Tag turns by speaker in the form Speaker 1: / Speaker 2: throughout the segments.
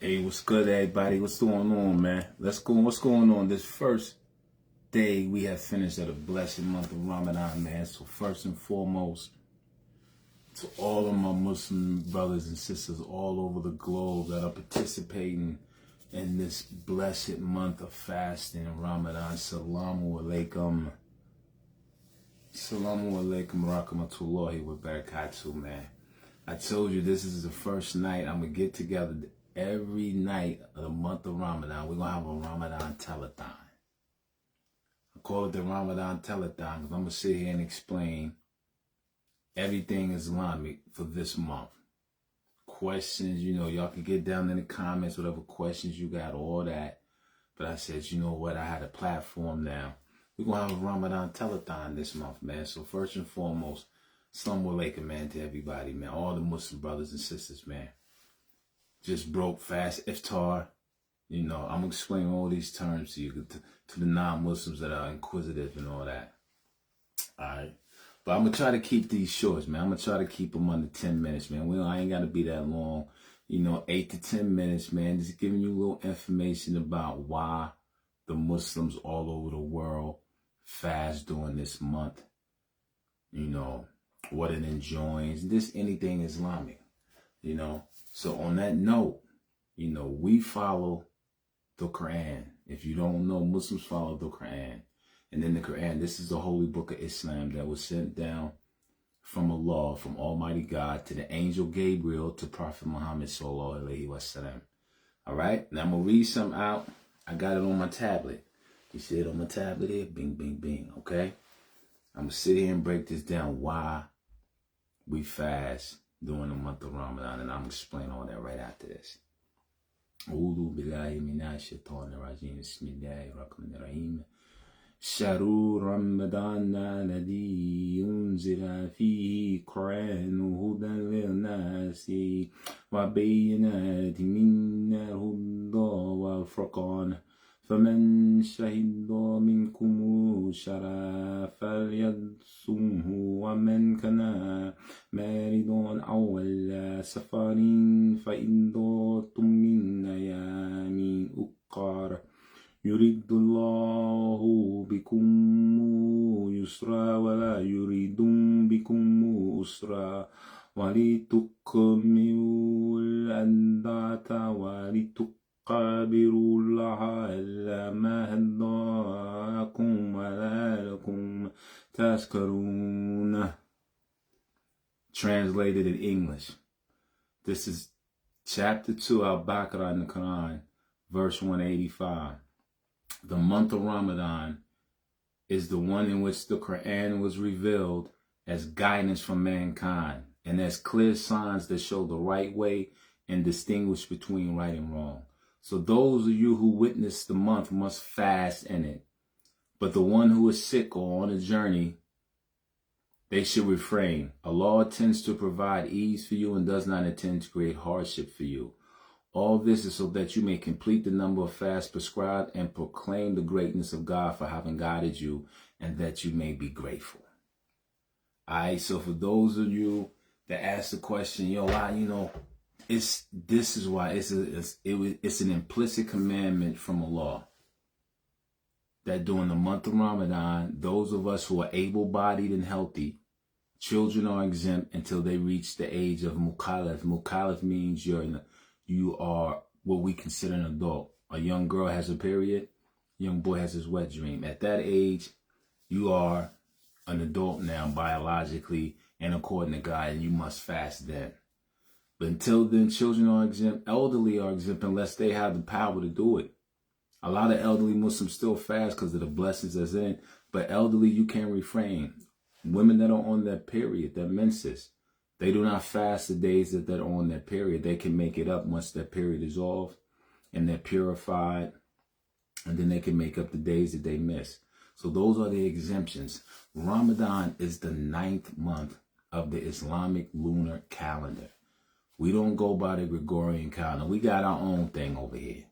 Speaker 1: Hey, what's good, everybody? What's going on, man? Let's go. What's going on? This first day we have finished of the blessed month of Ramadan, man. So first and foremost, to all of my Muslim brothers and sisters all over the globe that are participating in this blessed month of fasting and Ramadan, Salamu Alaikum. Salamu Alaikum Rahmatullahi wa Barakatuh, man. I told you this is the first night I'm going to get together every night of the month of Ramadan. We're going to have a Ramadan Telethon. I call it the Ramadan Telethon because I'm going to sit here and explain everything Islamic for this month. Questions, y'all can get down in the comments, whatever questions you got, all that. But I said, you know what, I had a platform now. We're going to have a Ramadan Telethon this month, man. So first and foremost, Assalamu alaikum, man, to everybody, man. All the Muslim brothers and sisters, man. Just broke fast, iftar. I'm going to explain all these terms to you, to the non-Muslims that are inquisitive and all that. All right. But I'm going to try to keep these shorts, man. I'm going to try to keep them under 10 minutes, man. I ain't got to be that long. 8 to 10 minutes, man. Just giving you a little information about why the Muslims all over the world fast during this month. What it enjoins. This anything Islamic, So on that note, we follow the Quran. If you don't know, Muslims follow the Quran. And then the Quran, this is the holy book of Islam that was sent down from Allah, from Almighty God, to the angel Gabriel, to Prophet Muhammad sallallahu alaihi wasallam. All right, now I'm going to read some out. I got it on my tablet. You see it on my tablet here? Bing, bing, bing, okay? I'm going to sit here and break this down, why we fast during the month of Ramadan, and I'm going to explain all that right after this. A'udhu billahi minash shaitanir rajim. Bismillahir rahmanir rahim. Shahru Ramadan alladhi unzila fihi Qur'anu hudan lin-nasi wa bayyinatin minal huda wal furqan. فمن شهد منكم الشهر فليصمه ومن كان مريضا أو على سفر فعدة من أيام أخرى يريد الله بكم اليسر ولا يريد بكم العسر ولتكملوا العدة ولتكبروا الله على ما هداكم ولعلكم تشكرون. Translated in English. This is chapter 2 Al-Baqarah in the Quran, verse 185. The month of Ramadan is the one in which the Quran was revealed as guidance for mankind and as clear signs that show the right way and distinguish between right and wrong. So those of you who witness the month must fast in it. But the one who is sick or on a journey, they should refrain. Allah intends to provide ease for you and does not intend to create hardship for you. All this is so that you may complete the number of fasts prescribed and proclaim the greatness of God for having guided you, and that you may be grateful. All right, so for those of you that ask the question, why, this is why it's an implicit commandment from Allah that during the month of Ramadan, those of us who are able-bodied and healthy, children are exempt until they reach the age of mukallaf. Mukallaf means you are what we consider an adult. A young girl has a period, young boy has his wet dream. At that age, you are an adult now biologically and according to God, and you must fast then. But until then, children are exempt, elderly are exempt unless they have the power to do it. A lot of elderly Muslims still fast because of the blessings that's in it, but elderly, you can't refrain. Women that are on their period, their menses, they do not fast the days that they're on their period. They can make it up once their period is off and they're purified, and then they can make up the days that they miss. So those are the exemptions. Ramadan is the 9th month of the Islamic lunar calendar. We don't go by the Gregorian calendar. We got our own thing over here.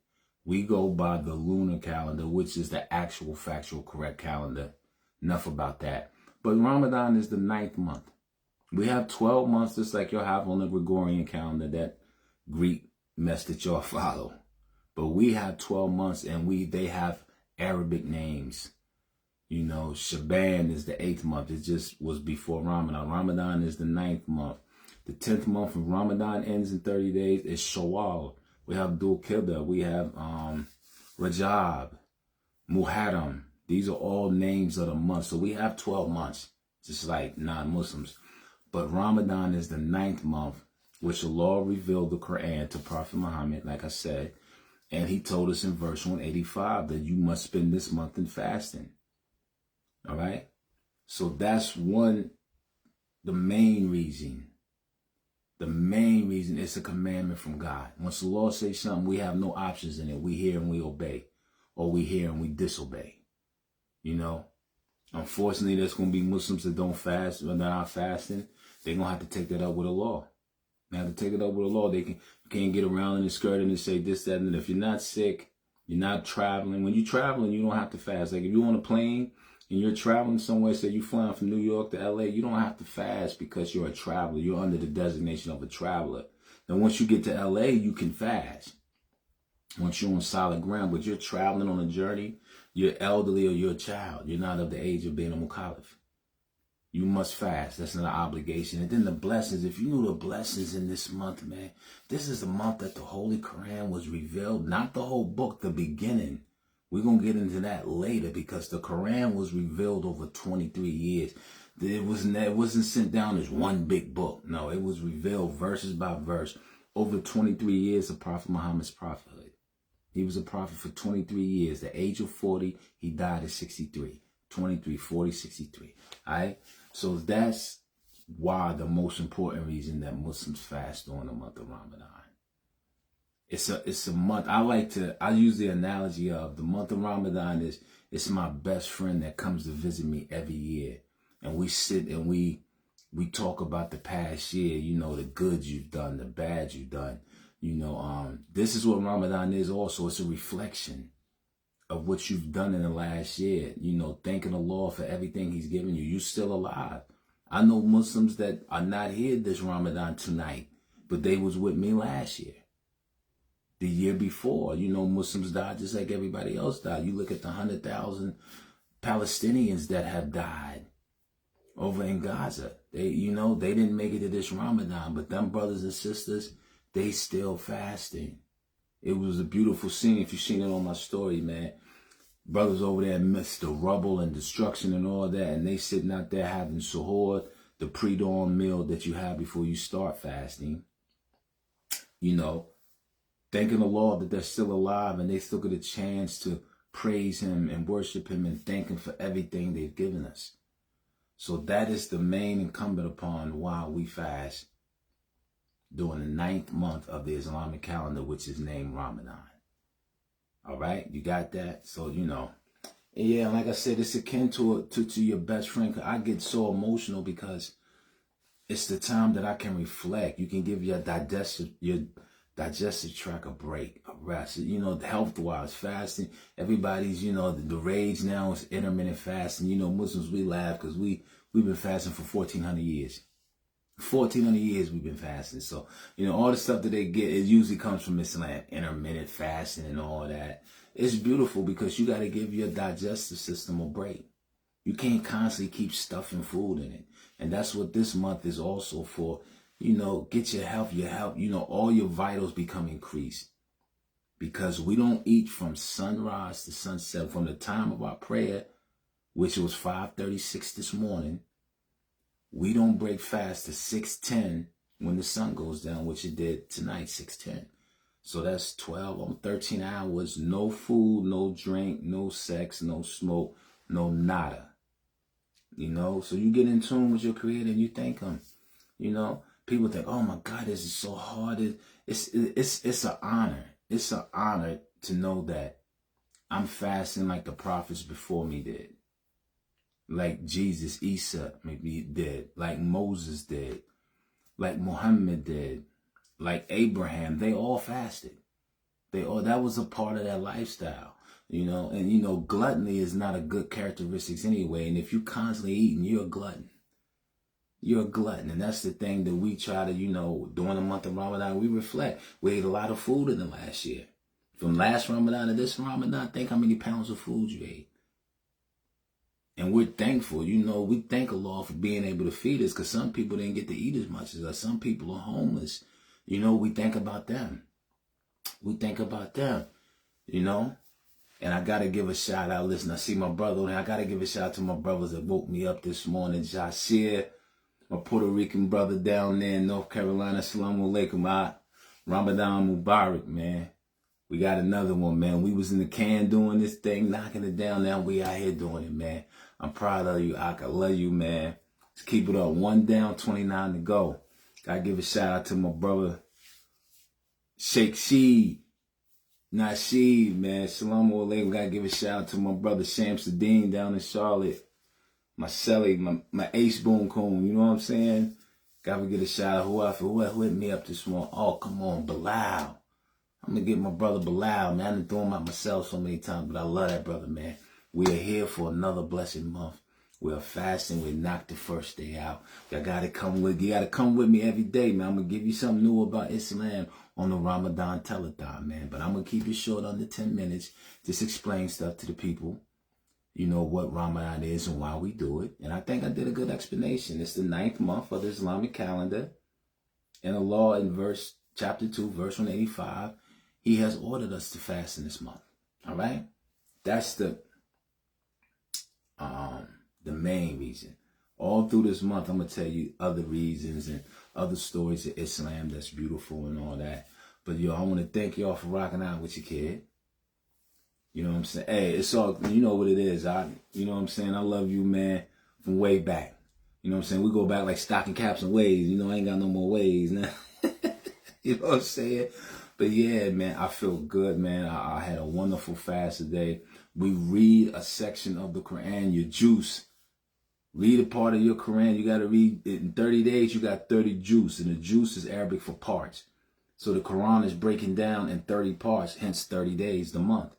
Speaker 1: We go by the lunar calendar, which is the actual, factual, correct calendar. Enough about that. But Ramadan is the 9th month. We have 12 months, just like you'll have on the Gregorian calendar, that Greek mess that y'all follow. But we have 12 months, and they have Arabic names. You know, Shaban is the 8th month. It just was before Ramadan. Ramadan is the 9th month. The 10th month of Ramadan ends in 30 days. It's Shawwal. We have Dhul Qa'dah. We have Rajab, Muharram. These are all names of the month. So we have 12 months, just like non-Muslims. But Ramadan is the 9th month, which Allah revealed the Quran to Prophet Muhammad, like I said. And he told us in verse 185 that you must spend this month in fasting. All right? So that's the main reason. The main reason is a commandment from God. Once the Lord says something, we have no options in it. We hear and we obey. Or we hear and we disobey. You know? Unfortunately, there's going to be Muslims that don't fast, or they're not fasting. They're going to have to take that up with the law. They have to take it up with the law. You can't get around in the skirt and say this, that, and that. If you're not sick, you're not traveling. When you're traveling, you don't have to fast. Like if you're on a plane and you're traveling somewhere, say you're flying from New York to LA, you don't have to fast because you're a traveler. You're under the designation of a traveler. Then once you get to LA, you can fast. Once you're on solid ground, but you're traveling on a journey, you're elderly or you're a child. You're not of the age of being a mukallaf. You must fast. That's not an obligation. And then the blessings. If you knew the blessings in this month, man, this is the month that the Holy Quran was revealed. Not the whole book, the beginning. We're going to get into that later because the Quran was revealed over 23 years. It wasn't sent down as one big book. No, it was revealed verses by verse over 23 years of Prophet Muhammad's prophethood. He was a prophet for 23 years. The age of 40, he died at 63. 23, 40, 63. All right? So that's why the most important reason that Muslims fast during the month of Ramadan. It's a month. I use the analogy of the month of Ramadan it's my best friend that comes to visit me every year. And we sit and we talk about the past year, you know, the good you've done, the bad you've done. You know, this is what Ramadan is also. It's a reflection of what you've done in the last year. You know, thanking the Lord for everything he's given you. You're still alive. I know Muslims that are not here this Ramadan tonight, but they was with me last year. The year before, you know, Muslims died just like everybody else died. You look at the 100,000 Palestinians that have died over in Gaza. They didn't make it to this Ramadan, but them brothers and sisters, they still fasting. It was a beautiful scene. If you've seen it on my story, man, brothers over there amidst the rubble and destruction and all that, and they sitting out there having suhoor, the pre-dawn meal that you have before you start fasting. You know, thanking the Lord that they're still alive and they still get a chance to praise him and worship him and thank him for everything they've given us. So that is the main incumbent upon why we fast during the 9th month of the Islamic calendar, which is named Ramadan. All right, you got that? So, you know, yeah, like I said, it's akin to your best friend. I get so emotional because it's the time that I can reflect. You can give your digestive tract a break, a rest. You know, health-wise, fasting. Everybody's, you know, the rage now is intermittent fasting. You know, Muslims, we laugh because we've been fasting for 1,400 years. 1,400 years we've been fasting. So, you know, all the stuff that they get, it usually comes from Islam, intermittent fasting and all that. It's beautiful because you got to give your digestive system a break. You can't constantly keep stuffing food in it. And that's what this month is also for. You know, get your health, you know, all your vitals become increased. Because we don't eat from sunrise to sunset. From the time of our prayer, which was 5:36 this morning, we don't break fast to 6:10 when the sun goes down, which it did tonight, 6:10. So that's 13 hours, no food, no drink, no sex, no smoke, no nada. You know, so you get in tune with your Creator and you thank him. You know, people think, oh my God, this is so hard. It's an honor. It's an honor to know that I'm fasting like the prophets before me did. Like Jesus, Isa maybe did, like Moses did, like Muhammad did, like Abraham. They all fasted. That was a part of their lifestyle, you know. And you know, gluttony is not a good characteristic anyway. And if you constantly eating, you're a glutton. You're a glutton. And that's the thing that we try to, during the month of Ramadan, we reflect. We ate a lot of food in the last year. From last Ramadan to this Ramadan, think how many pounds of food you ate. And we're thankful. We thank Allah for being able to feed us, because some people didn't get to eat as much as us. Some people are homeless. We think about them. We think about them, And I got to give a shout out. Listen, I see my brother, and I got to give a shout out to my brothers that woke me up this morning. Jashir, my Puerto Rican brother down there in North Carolina. Assalamu alaikum. Ramadan Mubarak, man. We got another one, man. We was in the can doing this thing, knocking it down. Now we out here doing it, man. I'm proud of you, Ak. I love you, man. Let's keep it up. 1 down, 29 to go. Gotta give a shout out to my brother, Sheikh Sheed. Not Sheed, man. Salamu alaikum. Gotta give a shout out to my brother, Shamsuddin down in Charlotte. My Selly, my Ace Boom Coon. You know what I'm saying? Gotta get a shout out. Who hit me up this morning? Oh, come on, Bilal. I'm going to get my brother Bilal, man. I done throw him out myself so many times, but I love that brother, man. We are here for another blessed month. We are fasting. We knocked the first day out. You got to come with me every day, man. I'm going to give you something new about Islam on the Ramadan Telethon, man. But I'm going to keep it short, under 10 minutes. Just explain stuff to the people. What Ramadan is and why we do it. And I think I did a good explanation. It's the 9th month of the Islamic calendar. And Allah in chapter 2, verse 185, He has ordered us to fast in this month. All right? That's the main reason. All through this month, I'm going to tell you other reasons and other stories of Islam that's beautiful and all that. But, I want to thank y'all for rocking out with your kid. You know what I'm saying? Hey, it's all, you know what it is. You know what I'm saying? I love you, man, from way back. You know what I'm saying? We go back like stocking caps and waves. I ain't got no more waves now. You know what I'm saying? But yeah, man, I feel good, man. I had a wonderful fast today. We read a section of the Quran, your juice. Read a part of your Quran. You got to read it in 30 days. You got 30 juice, and the juice is Arabic for parts. So the Quran is breaking down in 30 parts, hence 30 days, the month.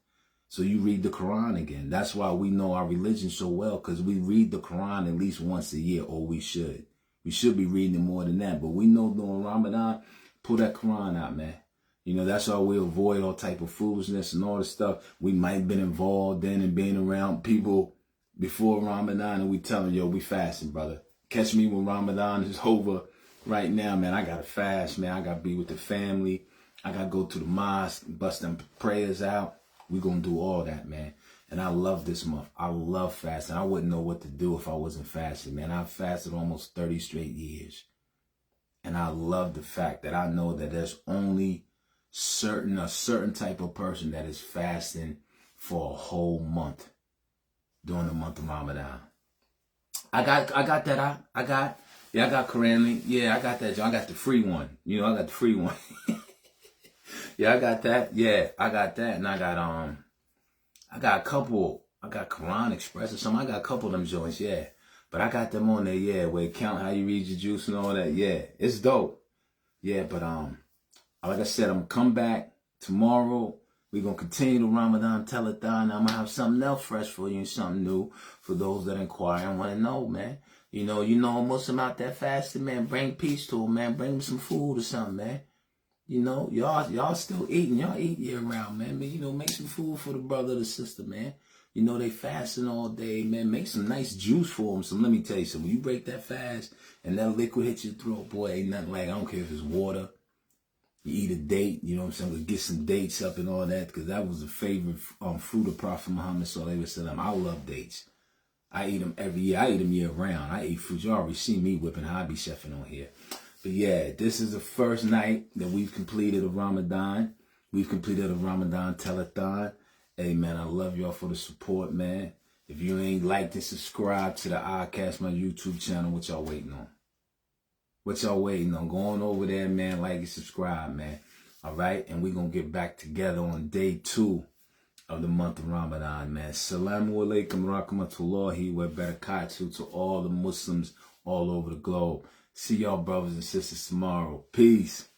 Speaker 1: So you read the Quran again. That's why we know our religion so well, because we read the Quran at least once a year, or we should. We should be reading it more than that. But we know during Ramadan, pull that Quran out, man. That's why we avoid all type of foolishness and all the stuff we might have been involved in and being around people before Ramadan, and we tell them, yo, we fasting, brother. Catch me when Ramadan is over. Right now, man, I got to fast, man. I got to be with the family. I got to go to the mosque, bust them prayers out. We're going to do all that, man. And I love this month. I love fasting. I wouldn't know what to do if I wasn't fasting, man. I've fasted almost 30 straight years. And I love the fact that I know that there's only a certain type of person that is fasting for a whole month during the month of Ramadan. I got that. I got Quran. Yeah, I got that. I got the free one. I got the free one. Yeah, I got that. Yeah, I got that. And I got a couple. I got Quran Express or something. I got a couple of them joints, yeah. But I got them on there, yeah, where it count how you read your juice and all that. Yeah, it's dope. Yeah, but like I said, I'm gonna come back tomorrow. We're gonna continue the Ramadan Telethon. I'm gonna have something else fresh for you and something new for those that inquire and want to know, man. You know, Muslim out there fasting, man. Bring peace to them, man. Bring them some food or something, man. Y'all still eating. Y'all eat year round, man. Make some food for the brother or the sister, man. They fasting all day, man. Make some nice juice for them. So let me tell you something. When you break that fast and that liquid hits your throat, boy, ain't nothing like, I don't care if it's water. You eat a date, you know what I'm saying? We get some dates up and all that, because that was the favorite fruit of Prophet Muhammad sallallahu alaihi wasallam. I love dates. I eat them every year. I eat them year round. I eat fruit. You already see me whipping hobby chefing on here. But yeah, this is the first night that we've completed a Ramadan. We've completed a Ramadan Telethon. Hey, man, I love y'all for the support, man. If you ain't liked and subscribed to the iCast, my YouTube channel, what y'all waiting on? What y'all waiting on? Go on over there, man. Like and subscribe, man. All right? And we're going to get back together on day 2 of the month of Ramadan, man. Assalamu alaikum rahmatullahi wa barakatuh to all the Muslims all over the globe. See y'all brothers and sisters tomorrow. Peace.